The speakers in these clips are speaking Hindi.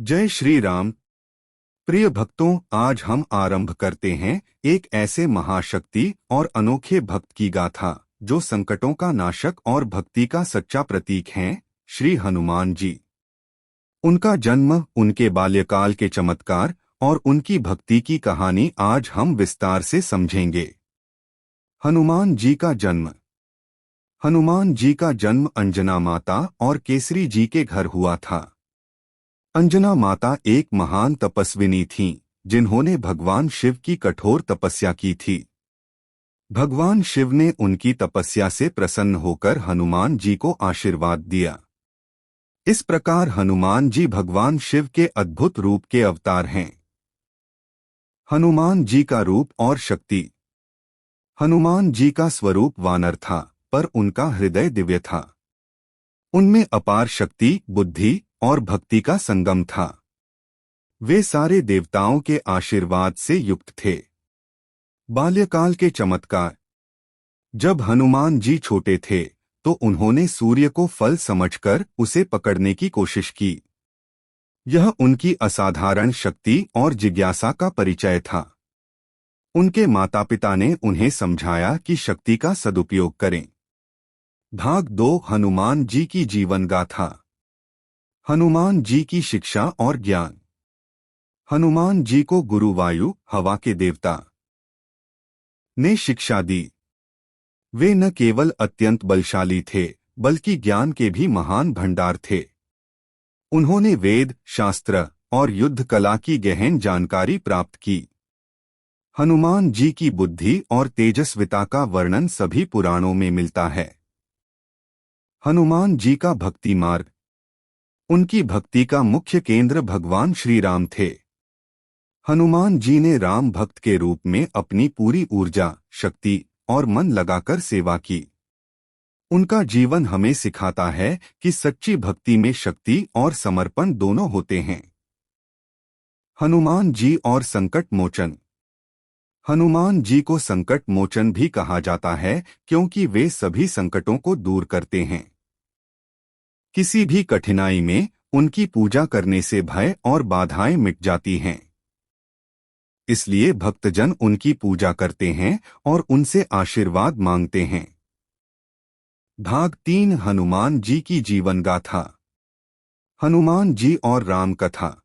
जय श्री राम। प्रिय भक्तों, आज हम आरंभ करते हैं एक ऐसे महाशक्ति और अनोखे भक्त की गाथा जो संकटों का नाशक और भक्ति का सच्चा प्रतीक हैं, श्री हनुमान जी। उनका जन्म, उनके बाल्यकाल के चमत्कार और उनकी भक्ति की कहानी आज हम विस्तार से समझेंगे। हनुमान जी का जन्म। हनुमान जी का जन्म अंजना माता और केसरी जी के घर हुआ था। अंजना माता एक महान तपस्विनी थीं, जिन्होंने भगवान शिव की कठोर तपस्या की थी। भगवान शिव ने उनकी तपस्या से प्रसन्न होकर हनुमान जी को आशीर्वाद दिया। इस प्रकार हनुमान जी भगवान शिव के अद्भुत रूप के अवतार हैं। हनुमान जी का रूप और शक्ति। हनुमान जी का स्वरूप वानर था, पर उनका हृदय दिव्य था। उनमें अपार शक्ति, बुद्धि और भक्ति का संगम था। वे सारे देवताओं के आशीर्वाद से युक्त थे। बाल्यकाल के चमत्कार। जब हनुमान जी छोटे थे तो उन्होंने सूर्य को फल समझकर उसे पकड़ने की कोशिश की। यह उनकी असाधारण शक्ति और जिज्ञासा का परिचय था। उनके माता पिता ने उन्हें समझाया कि शक्ति का सदुपयोग करें। भाग 2, हनुमान जी की जीवन गाथा। हनुमान जी की शिक्षा और ज्ञान। हनुमान जी को गुरु वायु, हवा के देवता, ने शिक्षा दी। वे न केवल अत्यंत बलशाली थे, बल्कि ज्ञान के भी महान भंडार थे। उन्होंने वेद, शास्त्र और युद्ध कला की गहन जानकारी प्राप्त की। हनुमान जी की बुद्धि और तेजस्विता का वर्णन सभी पुराणों में मिलता है। हनुमान जी का भक्ति मार्ग। उनकी भक्ति का मुख्य केंद्र भगवान श्री राम थे। हनुमान जी ने राम भक्त के रूप में अपनी पूरी ऊर्जा, शक्ति और मन लगाकर सेवा की। उनका जीवन हमें सिखाता है कि सच्ची भक्ति में शक्ति और समर्पण दोनों होते हैं। हनुमान जी और संकट मोचन। हनुमान जी को संकट मोचन भी कहा जाता है क्योंकि वे सभी संकटों को दूर करते हैं। किसी भी कठिनाई में उनकी पूजा करने से भय और बाधाएं मिट जाती हैं। इसलिए भक्तजन उनकी पूजा करते हैं और उनसे आशीर्वाद मांगते हैं। भाग 3, हनुमान जी की जीवन गाथा। हनुमान जी और राम कथा।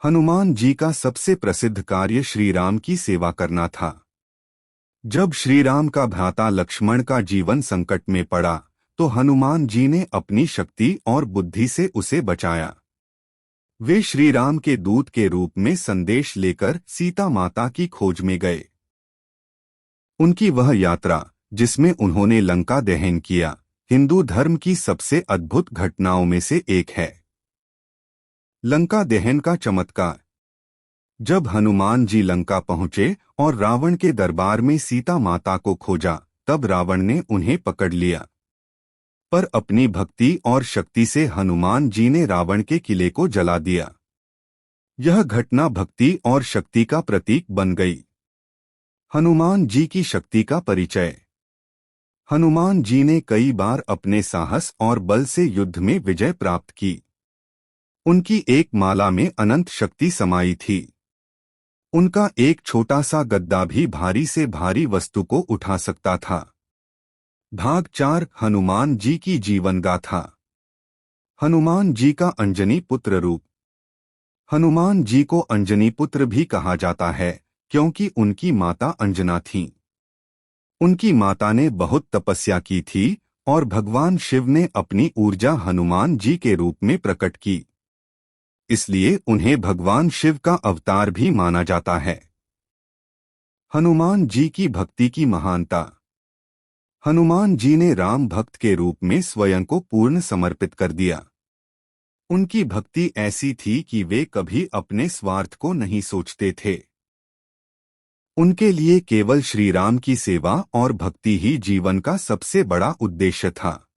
हनुमान जी का सबसे प्रसिद्ध कार्य श्री राम की सेवा करना था। जब श्री राम का भ्राता लक्ष्मण का जीवन संकट में पड़ा तो हनुमान जी ने अपनी शक्ति और बुद्धि से उसे बचाया। वे श्री राम के दूत के रूप में संदेश लेकर सीता माता की खोज में गए। उनकी वह यात्रा, जिसमें उन्होंने लंका दहन किया, हिंदू धर्म की सबसे अद्भुत घटनाओं में से एक है। लंका दहन का चमत्कार। जब हनुमान जी लंका पहुंचे और रावण के दरबार में सीता माता को खोजा, तब रावण ने उन्हें पकड़ लिया। पर अपनी भक्ति और शक्ति से हनुमान जी ने रावण के किले को जला दिया। यह घटना भक्ति और शक्ति का प्रतीक बन गई। हनुमान जी की शक्ति का परिचय। हनुमान जी ने कई बार अपने साहस और बल से युद्ध में विजय प्राप्त की। उनकी एक माला में अनंत शक्ति समाई थी। उनका एक छोटा सा गद्दा भी भारी से भारी वस्तु को उठा सकता था। भाग 4, हनुमान जी की जीवन गाथा। हनुमान जी का अंजनी पुत्र रूप। हनुमान जी को अंजनी पुत्र भी कहा जाता है क्योंकि उनकी माता अंजना थीं। उनकी माता ने बहुत तपस्या की थी और भगवान शिव ने अपनी ऊर्जा हनुमान जी के रूप में प्रकट की। इसलिए उन्हें भगवान शिव का अवतार भी माना जाता है। हनुमान जी की भक्ति की महानता। हनुमान जी ने राम भक्त के रूप में स्वयं को पूर्ण समर्पित कर दिया। उनकी भक्ति ऐसी थी कि वे कभी अपने स्वार्थ को नहीं सोचते थे। उनके लिए केवल श्री राम की सेवा और भक्ति ही जीवन का सबसे बड़ा उद्देश्य था।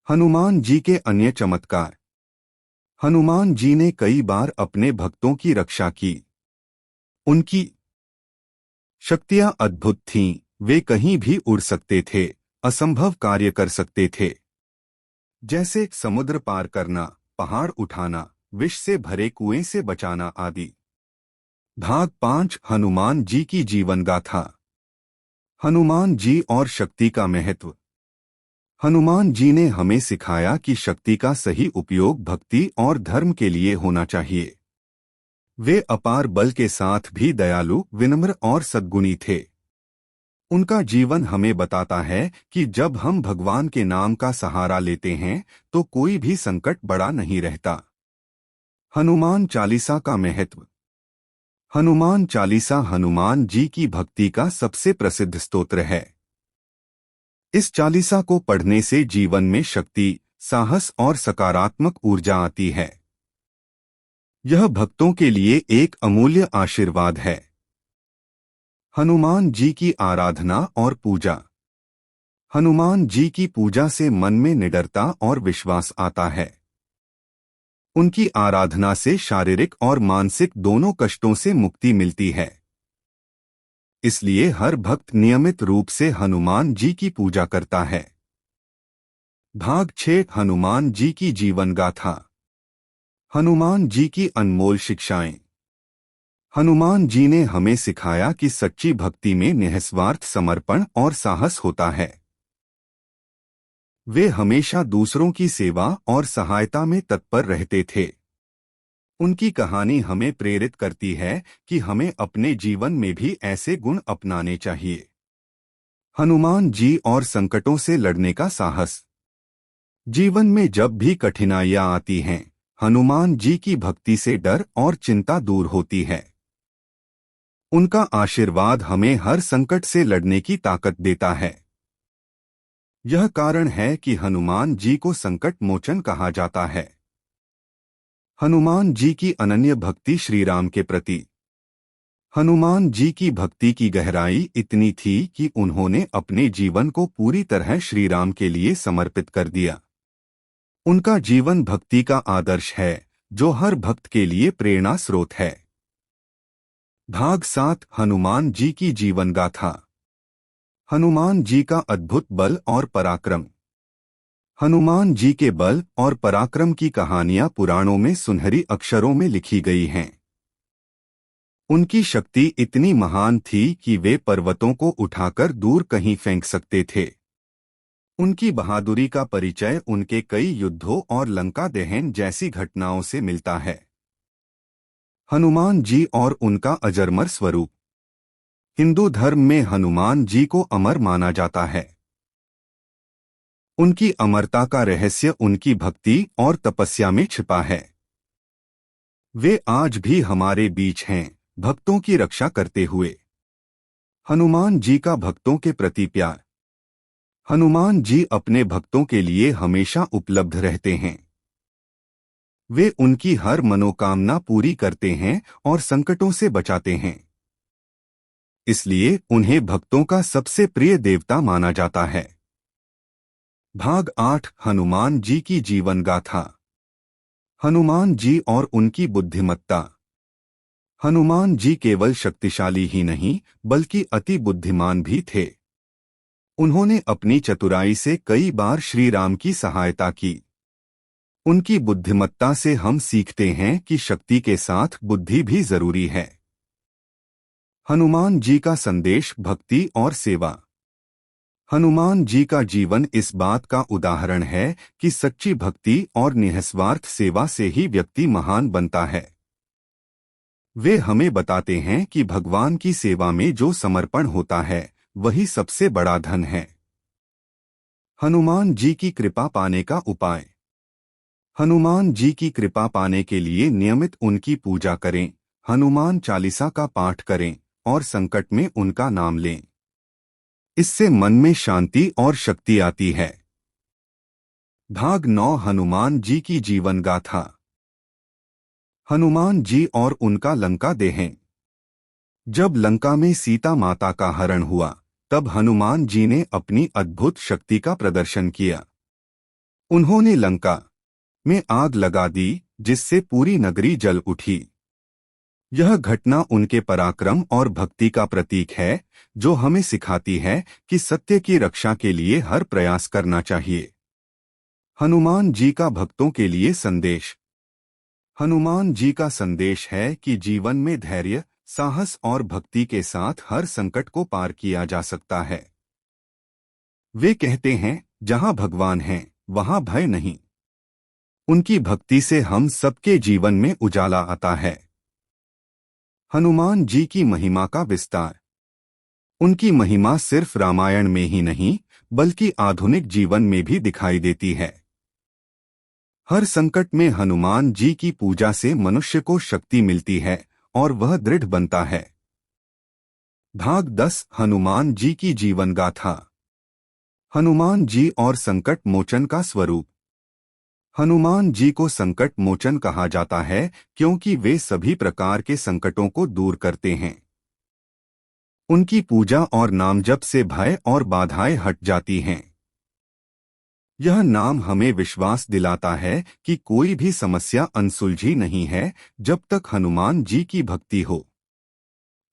हनुमान जी के अन्य चमत्कार। हनुमान जी ने कई बार अपने भक्तों की रक्षा की। उनकी शक्तियां अद्भुत थीं। वे कहीं भी उड़ सकते थे, असंभव कार्य कर सकते थे, जैसे समुद्र पार करना, पहाड़ उठाना विष से भरे कुएं से बचाना आदि। भाग 5 हनुमान जी की जीवन गाथा। हनुमान जी और शक्ति का महत्व। हनुमान जी ने हमें सिखाया कि शक्ति का सही उपयोग भक्ति और धर्म के लिए होना चाहिए। वे अपार बल के साथ भी दयालु, विनम्र और सद्गुणी थे। उनका जीवन हमें बताता है कि जब हम भगवान के नाम का सहारा लेते हैं तो कोई भी संकट बड़ा नहीं रहता। हनुमान चालीसा का महत्व। हनुमान चालीसा हनुमान जी की भक्ति का सबसे प्रसिद्ध स्तोत्र है। इस चालीसा को पढ़ने से जीवन में शक्ति, साहस और सकारात्मक ऊर्जा आती है। यह भक्तों के लिए एक अमूल्य आशीर्वाद है। हनुमान जी की आराधना और पूजा। हनुमान जी की पूजा से मन में निडरता और विश्वास आता है। उनकी आराधना से शारीरिक और मानसिक दोनों कष्टों से मुक्ति मिलती है। इसलिए हर भक्त नियमित रूप से हनुमान जी की पूजा करता है। भाग 6 हनुमान जी की जीवन गाथा। हनुमान जी की अनमोल शिक्षाएं। हनुमान जी ने हमें सिखाया कि सच्ची भक्ति में निस्वार्थ समर्पण और साहस होता है। वे हमेशा दूसरों की सेवा और सहायता में तत्पर रहते थे। उनकी कहानी हमें प्रेरित करती है कि हमें अपने जीवन में भी ऐसे गुण अपनाने चाहिए। हनुमान जी और संकटों से लड़ने का साहस। जीवन में जब भी कठिनाइयां आती हैं, हनुमान जी की भक्ति से डर और चिंता दूर होती है। उनका आशीर्वाद हमें हर संकट से लड़ने की ताकत देता है। यह कारण है कि हनुमान जी को संकट मोचन कहा जाता है। हनुमान जी की अनन्य भक्ति श्री राम के प्रति। हनुमान जी की भक्ति की गहराई इतनी थी कि उन्होंने अपने जीवन को पूरी तरह श्री राम के लिए समर्पित कर दिया। उनका जीवन भक्ति का आदर्श है जो हर भक्त के लिए प्रेरणा स्रोत है। भाग 7 हनुमान जी की जीवन गाथा। हनुमान जी का अद्भुत बल और पराक्रम। हनुमान जी के बल और पराक्रम की कहानियां पुराणों में सुनहरी अक्षरों में लिखी गई हैं। उनकी शक्ति इतनी महान थी कि वे पर्वतों को उठाकर दूर कहीं फेंक सकते थे। उनकी बहादुरी का परिचय उनके कई युद्धों और लंका दहन जैसी घटनाओं से मिलता है। हनुमान जी और उनका अजरमर स्वरूप। हिंदू धर्म में हनुमान जी को अमर माना जाता है। उनकी अमरता का रहस्य उनकी भक्ति और तपस्या में छिपा है। वे आज भी हमारे बीच हैं, भक्तों की रक्षा करते हुए। हनुमान जी का भक्तों के प्रति प्यार। हनुमान जी अपने भक्तों के लिए हमेशा उपलब्ध रहते हैं। वे उनकी हर मनोकामना पूरी करते हैं और संकटों से बचाते हैं। इसलिए उन्हें भक्तों का सबसे प्रिय देवता माना जाता है। भाग 8 हनुमान जी की जीवन गाथा। हनुमान जी और उनकी बुद्धिमत्ता। हनुमान जी केवल शक्तिशाली ही नहीं बल्कि अति बुद्धिमान भी थे। उन्होंने अपनी चतुराई से कई बार श्री राम की सहायता की। उनकी बुद्धिमत्ता से हम सीखते हैं कि शक्ति के साथ बुद्धि भी जरूरी है। हनुमान जी का संदेश भक्ति और सेवा। हनुमान जी का जीवन इस बात का उदाहरण है कि सच्ची भक्ति और निस्वार्थ सेवा से ही व्यक्ति महान बनता है। वे हमें बताते हैं कि भगवान की सेवा में जो समर्पण होता है वही सबसे बड़ा धन है। हनुमान जी की कृपा पाने का उपाय। हनुमान जी की कृपा पाने के लिए नियमित उनकी पूजा करें, हनुमान चालीसा का पाठ करें और संकट में उनका नाम लें। इससे मन में शांति और शक्ति आती है। भाग 9 हनुमान जी की जीवन गाथा। हनुमान जी और उनका लंका दहन। जब लंका में सीता माता का हरण हुआ तब हनुमान जी ने अपनी अद्भुत शक्ति का प्रदर्शन किया। उन्होंने लंका में आग लगा दी जिससे पूरी नगरी जल उठी। यह घटना उनके पराक्रम और भक्ति का प्रतीक है जो हमें सिखाती है कि सत्य की रक्षा के लिए हर प्रयास करना चाहिए। हनुमान जी का भक्तों के लिए संदेश। हनुमान जी का संदेश है कि जीवन में धैर्य, साहस और भक्ति के साथ हर संकट को पार किया जा सकता है। वे कहते हैं, जहां भगवान हैं, वहां भय नहीं। उनकी भक्ति से हम सबके जीवन में उजाला आता है। हनुमान जी की महिमा का विस्तार। उनकी महिमा सिर्फ रामायण में ही नहीं, बल्कि आधुनिक जीवन में भी दिखाई देती है। हर संकट में हनुमान जी की पूजा से मनुष्य को शक्ति मिलती है और वह दृढ़ बनता है। भाग 10 हनुमान जी की जीवन गाथा। हनुमान जी और संकट मोचन का स्वरूप। हनुमान जी को संकट मोचन कहा जाता है क्योंकि वे सभी प्रकार के संकटों को दूर करते हैं। उनकी पूजा और नाम जप से भय और बाधाएं हट जाती हैं। यह नाम हमें विश्वास दिलाता है कि कोई भी समस्या अनसुलझी नहीं है जब तक हनुमान जी की भक्ति हो।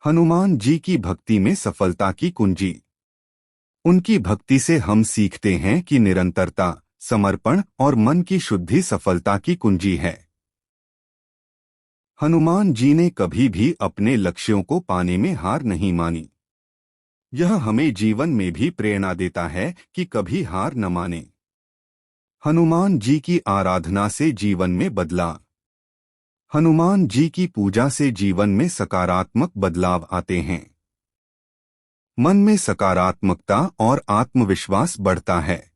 हनुमान जी की भक्ति में सफलता की कुंजी। उनकी भक्ति से हम सीखते हैं कि निरंतरता, समर्पण और मन की शुद्धि सफलता की कुंजी है। हनुमान जी ने कभी भी अपने लक्ष्यों को पाने में हार नहीं मानी। यह हमें जीवन में भी प्रेरणा देता है कि कभी हार न माने। हनुमान जी की आराधना से जीवन में बदलाव। हनुमान जी की पूजा से जीवन में सकारात्मक बदलाव आते हैं। मन में सकारात्मकता और आत्मविश्वास बढ़ता है।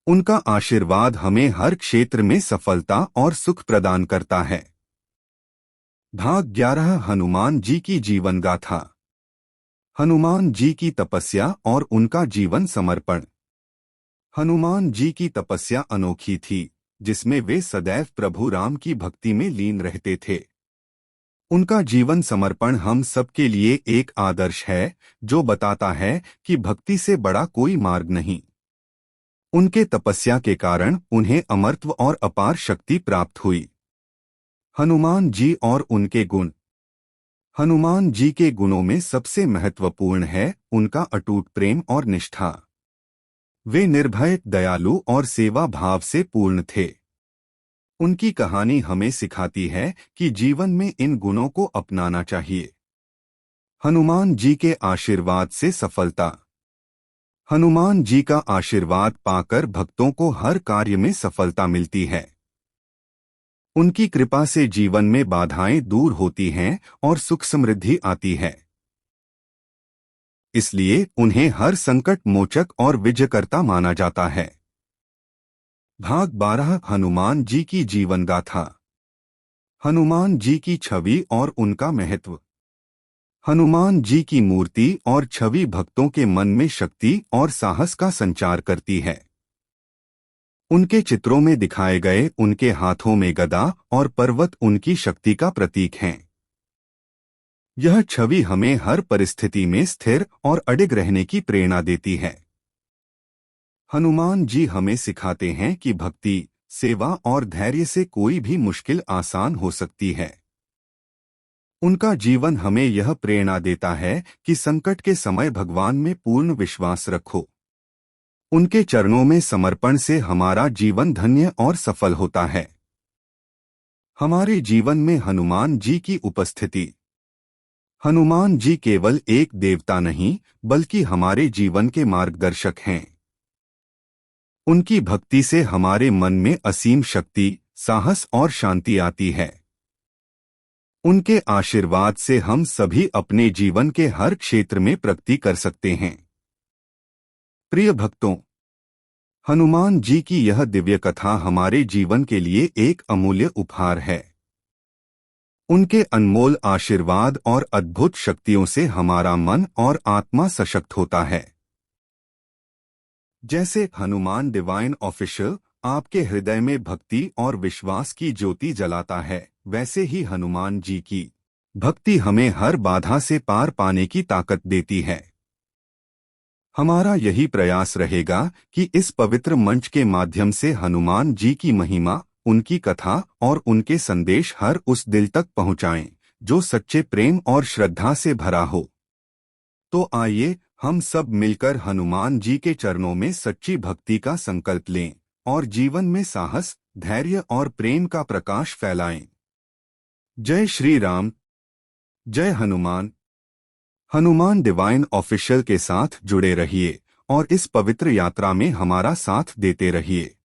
उनका आशीर्वाद हमें हर क्षेत्र में सफलता और सुख प्रदान करता है। भाग 11 हनुमान जी की जीवन गाथा। हनुमान जी की तपस्या और उनका जीवन समर्पण। हनुमान जी की तपस्या अनोखी थी, जिसमें वे सदैव प्रभु राम की भक्ति में लीन रहते थे। उनका जीवन समर्पण हम सबके लिए एक आदर्श है, जो बताता है कि भक्ति से बड़ा कोई मार्ग नहीं। उनके तपस्या के कारण उन्हें अमरत्व और अपार शक्ति प्राप्त हुई। हनुमान जी और उनके गुण। हनुमान जी के गुणों में सबसे महत्वपूर्ण है उनका अटूट प्रेम और निष्ठा। वे निर्भय, दयालु और सेवा भाव से पूर्ण थे। उनकी कहानी हमें सिखाती है कि जीवन में इन गुणों को अपनाना चाहिए। हनुमान जी के आशीर्वाद से सफलता। हनुमान जी का आशीर्वाद पाकर भक्तों को हर कार्य में सफलता मिलती है। उनकी कृपा से जीवन में बाधाएं दूर होती हैं और सुख समृद्धि आती है। इसलिए उन्हें हर संकट मोचक और विजयकर्ता माना जाता है। भाग 12 हनुमान जी की जीवन गाथा। हनुमान जी की छवि और उनका महत्व। हनुमान जी की मूर्ति और छवि भक्तों के मन में शक्ति और साहस का संचार करती है। उनके चित्रों में दिखाए गए उनके हाथों में गदा और पर्वत उनकी शक्ति का प्रतीक हैं। यह छवि हमें हर परिस्थिति में स्थिर और अडिग रहने की प्रेरणा देती है। हनुमान जी हमें सिखाते हैं कि भक्ति, सेवा और धैर्य से कोई भी मुश्किल आसान हो सकती है। उनका जीवन हमें यह प्रेरणा देता है कि संकट के समय भगवान में पूर्ण विश्वास रखो। उनके चरणों में समर्पण से हमारा जीवन धन्य और सफल होता है। हमारे जीवन में हनुमान जी की उपस्थिति। हनुमान जी केवल एक देवता नहीं, बल्कि हमारे जीवन के मार्गदर्शक हैं। उनकी भक्ति से हमारे मन में असीम शक्ति, साहस और शांति आती है। उनके आशीर्वाद से हम सभी अपने जीवन के हर क्षेत्र में प्रगति कर सकते हैं। प्रिय भक्तों, हनुमान जी की यह दिव्य कथा हमारे जीवन के लिए एक अमूल्य उपहार है। उनके अनमोल आशीर्वाद और अद्भुत शक्तियों से हमारा मन और आत्मा सशक्त होता है। जैसे हनुमान डिवाइन ऑफिशियल आपके हृदय में भक्ति और विश्वास की ज्योति जलाता है, वैसे ही हनुमान जी की भक्ति हमें हर बाधा से पार पाने की ताकत देती है। हमारा यही प्रयास रहेगा कि इस पवित्र मंच के माध्यम से हनुमान जी की महिमा, उनकी कथा और उनके संदेश हर उस दिल तक पहुंचाएं, जो सच्चे प्रेम और श्रद्धा से भरा हो। तो आइए हम सब मिलकर हनुमान जी के चरणों में सच्ची भक्ति का संकल्प लें और जीवन में साहस, धैर्य और प्रेम का प्रकाश फैलाएं। जय श्री राम। जय हनुमान। हनुमान डिवाइन ऑफिशियल के साथ जुड़े रहिए और इस पवित्र यात्रा में हमारा साथ देते रहिए।